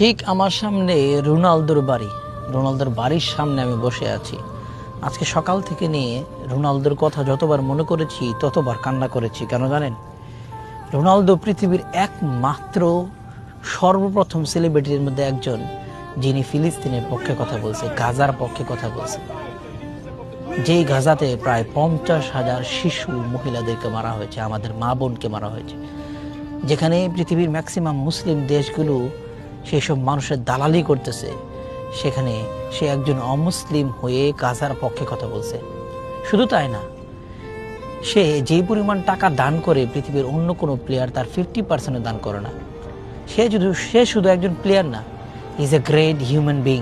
ঠিক আমার সামনে রোনালদোর বাড়ি। রোনালদোর বাড়ির সামনে আমি বসে আছি। আজকে সকাল থেকে নিয়ে রোনালদোর কথা যতবার মনে করেছি ততবার কান্না করেছি। কেন জানেন? রোনালদো পৃথিবীর একমাত্র সর্বপ্রথম সেলিব্রিটির মধ্যে একজন যিনি ফিলিস্তিনের পক্ষে কথা বলছে, গাজার পক্ষে কথা বলছে। যেই গাজাতে প্রায় 50,000 শিশু মহিলাদেরকে মারা হয়েছে, আমাদের মা বোনকে মারা হয়েছে, যেখানে পৃথিবীর ম্যাক্সিমাম মুসলিম দেশগুলো সেই সব মানুষের দালালি করতেছে, সেখানে সে একজন অমুসলিম হয়ে গাজার পক্ষে কথা বলছে। শুধু তাই না, সে যেই পরিমাণ টাকা দান করে পৃথিবীর অন্য কোনো প্লেয়ার তার 50% দান করে না। সে শুধু একজন প্লেয়ার না, is a great human being.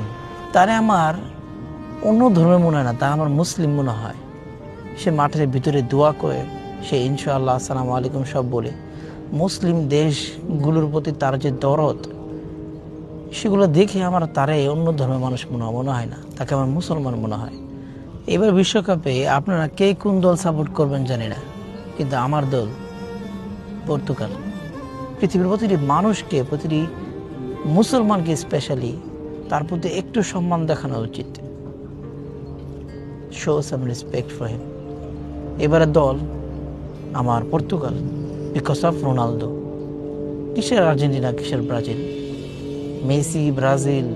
তারে আমার অন্য ধর্মে মনে হয় না, তা আমার মুসলিম মনে হয়। সে মাঠের ভিতরে দোয়া করে, সে ইনশাআল্লাহ আসসালামু আলাইকুম সব বলে, মুসলিম দেশগুলোর প্রতি তার যে দরদ, সেগুলো দেখে আমার তারে অন্য ধর্মের মানুষ মনে হয় না, তাকে আমার মুসলমান মনে হয়। এবার বিশ্বকাপে আপনারা কে কোন দল সাপোর্ট করবেন জানি না, কিন্তু আমার দল পর্তুগাল। পৃথিবীর প্রতিটি মানুষকে, প্রতিটি মুসলমানকে স্পেশালি তার প্রতি একটু সম্মান দেখানো উচিত। Show some respect for him. এবারের দল আমার পর্তুগাল, বিকজ অফ রোনালদো। কিসের আর্জেন্টিনা, কিসের ব্রাজিল? মেসি, ব্রাজিল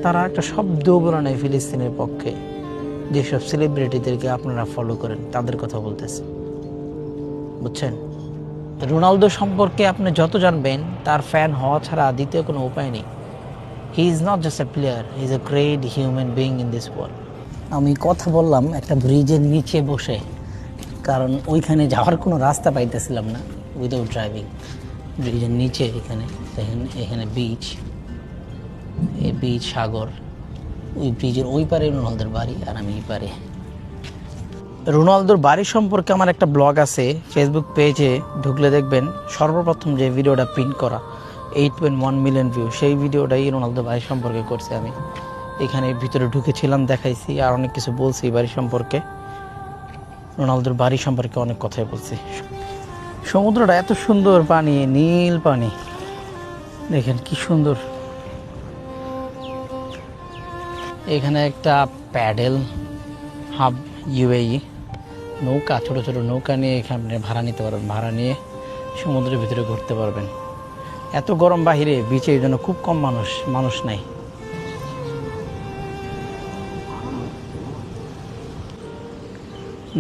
তারা একটা শব্দ বলে নাই ফিলিস্তিনের পক্ষে। যেসব সেলিব্রিটিদেরকে আপনারা ফলো করেন তাদের কথা বলতেছে, বুঝছেন? রোনালদো সম্পর্কে আপনি যত জানবেন, তার ফ্যান হওয়া ছাড়া দ্বিতীয় কোনো উপায় নেই। He is not just a player, he is a great human being in this world. আমি কথা বললাম একটা ব্রিজের নিচে বসে, কারণ ওইখানে যাওয়ার কোনো রাস্তা পাইতেছিলাম না উইদাউট ড্রাইভিং। ব্রিজের নিচে এখানে দেখেন, এখানে বিচ, এই বিচ, সাগর। ওই ব্রিজের ওই পারে রোনালদোর বাড়ি, আর আমি এই পারে। রোনালদোর বাড়ি সম্পর্কে আমার একটা ব্লগ আছে, ফেসবুক পেজে ঢুকলে দেখবেন সর্বপ্রথম যে ভিডিওটা প্রিন্ট করা 8.1 মিলিয়ন ভিউ, সেই ভিডিওটাই রোনালদোর বাড়ি সম্পর্কে করছে। আমি এখানে ভিতরে ঢুকেছিলাম, দেখাইছি, আর অনেক কিছু বলছি এই বাড়ি সম্পর্কে। রোনালদোর বাড়ি সম্পর্কে অনেক কথাই বলছি। সমুদ্রটা এত সুন্দর, পানি নীল পানি, দেখেন কি সুন্দর। এখানে একটা প্যাডেল হাব ইউএই নৌকা, ছোট ছোট নৌকা নিয়ে এখানে ভাড়া নিতে পারবেন। ভাড়া নিয়ে সমুদ্রের ভিতরে ঘুরতে পারবেন। এত গরম বাহিরে, বিচে এই জন্য খুব কম মানুষ নাই।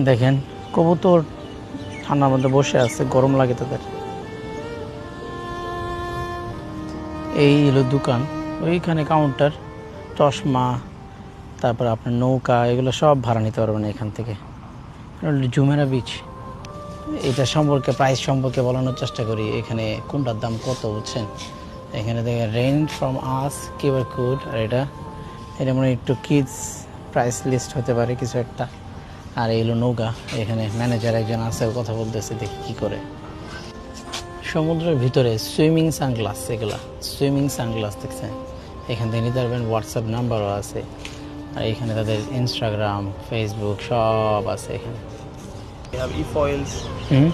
দেখেন কবুতর ঠান্ডার মধ্যে বসে আছে, গরম লাগে তাদের। এই হলো দোকান, ওইখানে কাউন্টার, চশমা, তারপর আপনার নৌকা, এগুলো সব ভাড়া নিতে পারবেন এখান থেকে। জুমেরা বিচ, এটা সম্পর্কে, প্রাইস সম্পর্কে বলানোর চেষ্টা করি। এখানে কোনটার দাম কত, বুঝছেন? এখানে দেখেন rent from us QR code, আর এটা মনে একটু কিডস প্রাইস লিস্ট হতে পারে কিছু একটা। আর এইগুলো নৌকা, এখানে ম্যানেজার একজন আছে, কথা বলতেছে, দেখি কি করে। সমুদ্রের ভিতরে সুইমিং সানগ্লাস, এগুলা সুইমিং সানগ্লাস দেখছেন, এখান থেকে নিতে পারবেন। হোয়াটসঅ্যাপ নাম্বারও আছে, আর এখানে তাদের ইনস্টাগ্রাম, ফেসবুক সব আছে এখানে। We have e-foils,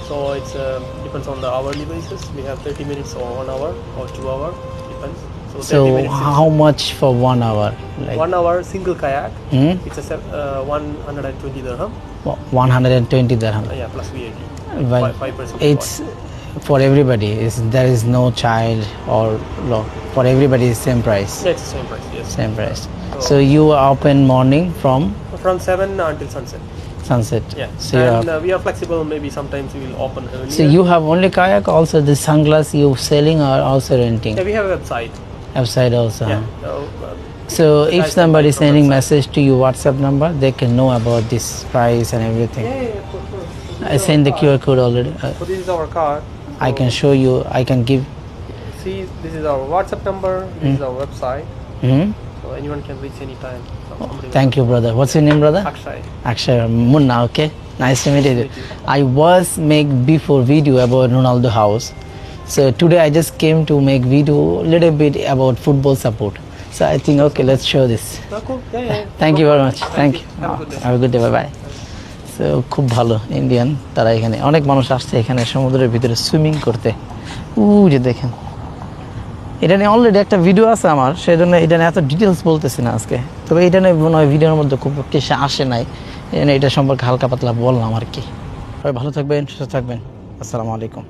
so it's depends on the hourly basis. We have 30 minutes or 1 hour or 2 hour, depends. So 30 minutes how much for 1 hour? Like 1 hour single kayak. It's a 120 dirham. 120 dirham. Yeah, plus VAT. Well, 5%. it's for everybody. There is no child or law. For everybody is same price. Yeah, it's the same price. Yes. Same price. So you are open morning from From 7 until sunset. sunset. Yeah. So you And we are flexible. Maybe sometimes we will open earlier. so you have only kayak, also the sunglass you selling or also renting? Yeah, we have a website. Website also. Yeah. So if guys can somebody buy is from sending website. message to your WhatsApp number, they can know about this price and everything. For sure. I send the QR code already. So this is our card. I can show you. I can give. See, this is our WhatsApp number. This is our website. So anyone can reach anytime. Thank you, brother. What's your name, brother? Akshay. Akshay Munna. Okay. Nice to meet you. I was make before video about Ronaldo house. So today I just came to make video little bit about football support. So I think okay, let's show this. Oh, cool. Yeah. Thank you very much. Thank you. Have a good day. Have a good day. Bye bye. So খুব ভালো Indian, তারা এখানে অনেক মানুষ আসছে এখানে সমুদ্রের ভিতরে সুইমিং করতে। যে দেখেন এটা নিয়ে অলরেডি একটা ভিডিও আছে আমার, সেই জন্য এটা নিয়ে এত ডিটেলস বলতেছি না আজকে। তবে এটা নিয়ে মনে হয় ভিডিওর মধ্যে খুব কিছু আসে নাই, এই জন্য এটা সম্পর্কে হালকা পাতলা বললাম আর কি। সবাই ভালো থাকবেন, সুস্থ থাকবেন। আসসালামু আলাইকুম।